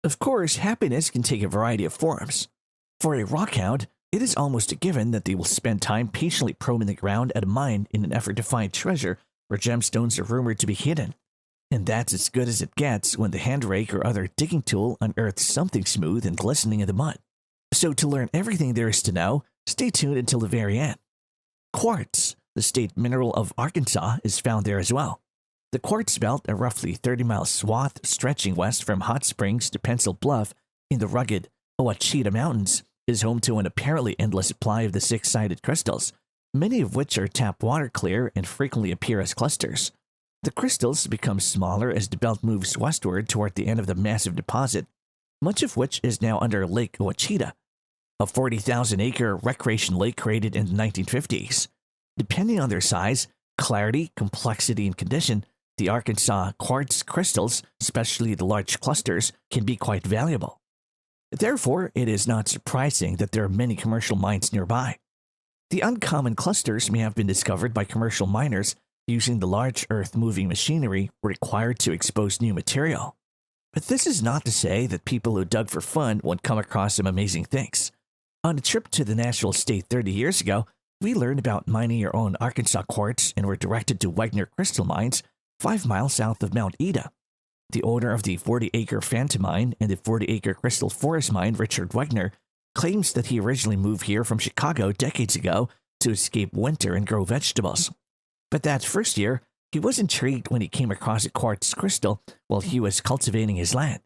Of course, happiness can take a variety of forms. For a rockhound, it is almost a given that they will spend time patiently probing the ground at a mine in an effort to find treasure where gemstones are rumored to be hidden. And that's as good as it gets when the hand rake or other digging tool unearths something smooth and glistening in the mud. So to learn everything there is to know, stay tuned until the very end. Quartz, the state mineral of Arkansas, is found there as well. The Quartz Belt, a roughly 30-mile swath stretching west from Hot Springs to Pencil Bluff in the rugged Ouachita Mountains, is home to an apparently endless supply of the six-sided crystals, many of which are tap water clear and frequently appear as clusters. The crystals become smaller as the belt moves westward toward the end of the massive deposit, much of which is now under Lake Ouachita, a 40,000-acre recreation lake created in the 1950s. Depending on their size, clarity, complexity, and condition, the Arkansas quartz crystals, especially the large clusters, can be quite valuable. Therefore, it is not surprising that there are many commercial mines nearby. The uncommon clusters may have been discovered by commercial miners using the large earth-moving machinery required to expose new material. But this is not to say that people who dug for fun won't come across some amazing things. On a trip to the National State 30 years ago, we learned about mining your own Arkansas quartz and were directed to Wegner Crystal Mines, 5 miles south of Mount Ida. The owner of the 40-acre Phantom Mine and the 40-acre Crystal Forest Mine, Richard Wegner, claims that he originally moved here from Chicago decades ago to escape winter and grow vegetables. But that first year, he was intrigued when he came across a quartz crystal while he was cultivating his land.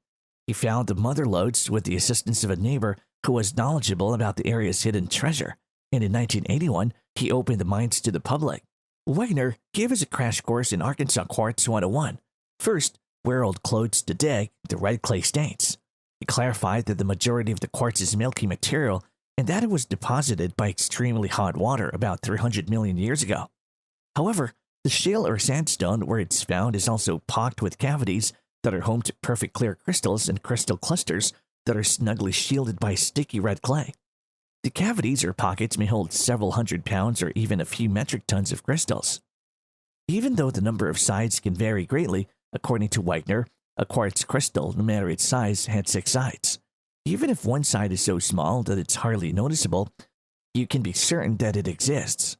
He found the mother lodes with the assistance of a neighbor who was knowledgeable about the area's hidden treasure, and in 1981, he opened the mines to the public. Wegner gave us a crash course in Arkansas Quartz 101. First, where old clothes to dig, the red clay stains. He clarified that the majority of the quartz is milky material and that it was deposited by extremely hot water about 300 million years ago. However, the shale or sandstone where it's found is also pocked with cavities that are home to perfect clear crystals and crystal clusters that are snugly shielded by sticky red clay. The cavities or pockets may hold several hundred pounds or even a few metric tons of crystals. Even though the number of sides can vary greatly, according to Wegner, a quartz crystal, no matter its size, had 6 sides. Even if one side is so small that it's hardly noticeable, you can be certain that it exists.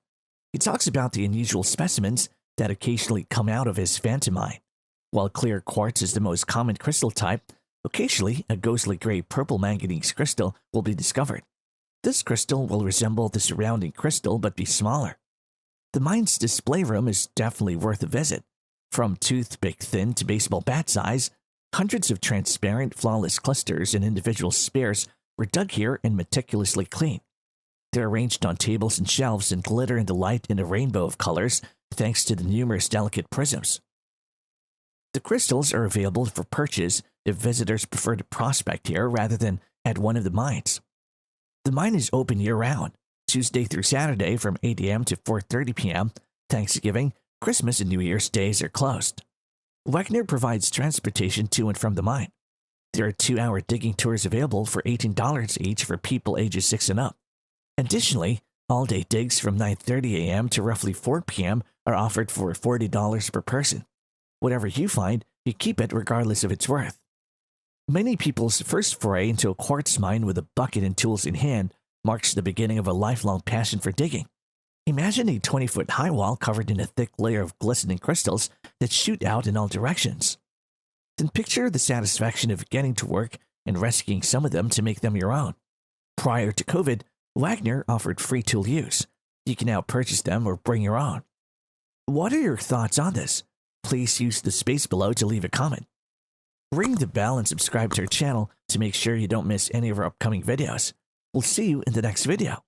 He talks about the unusual specimens that occasionally come out of his Phantom Mine. While clear quartz is the most common crystal type, occasionally a ghostly gray-purple manganese crystal will be discovered. This crystal will resemble the surrounding crystal but be smaller. The mine's display room is definitely worth a visit. From toothpick thin to baseball bat size, hundreds of transparent, flawless clusters and individual spears were dug here and meticulously cleaned. They're arranged on tables and shelves and glitter in the light in a rainbow of colors thanks to the numerous delicate prisms. The crystals are available for purchase if visitors prefer to prospect here rather than at one of the mines. The mine is open year-round, Tuesday through Saturday from 8 a.m. to 4:30 p.m. Thanksgiving, Christmas, and New Year's days are closed. Wegner provides transportation to and from the mine. There are 2-hour digging tours available for $18 each for people ages 6 and up. Additionally, all-day digs from 9:30 a.m. to roughly 4 p.m. are offered for $40 per person. Whatever you find, you keep it regardless of its worth. Many people's first foray into a quartz mine with a bucket and tools in hand marks the beginning of a lifelong passion for digging. Imagine a 20-foot high wall covered in a thick layer of glistening crystals that shoot out in all directions. Then picture the satisfaction of getting to work and rescuing some of them to make them your own. Prior to COVID, Wegner offered free tool use. You can now purchase them or bring your own. What are your thoughts on this? Please use the space below to leave a comment. Ring the bell and subscribe to our channel to make sure you don't miss any of our upcoming videos. We'll see you in the next video.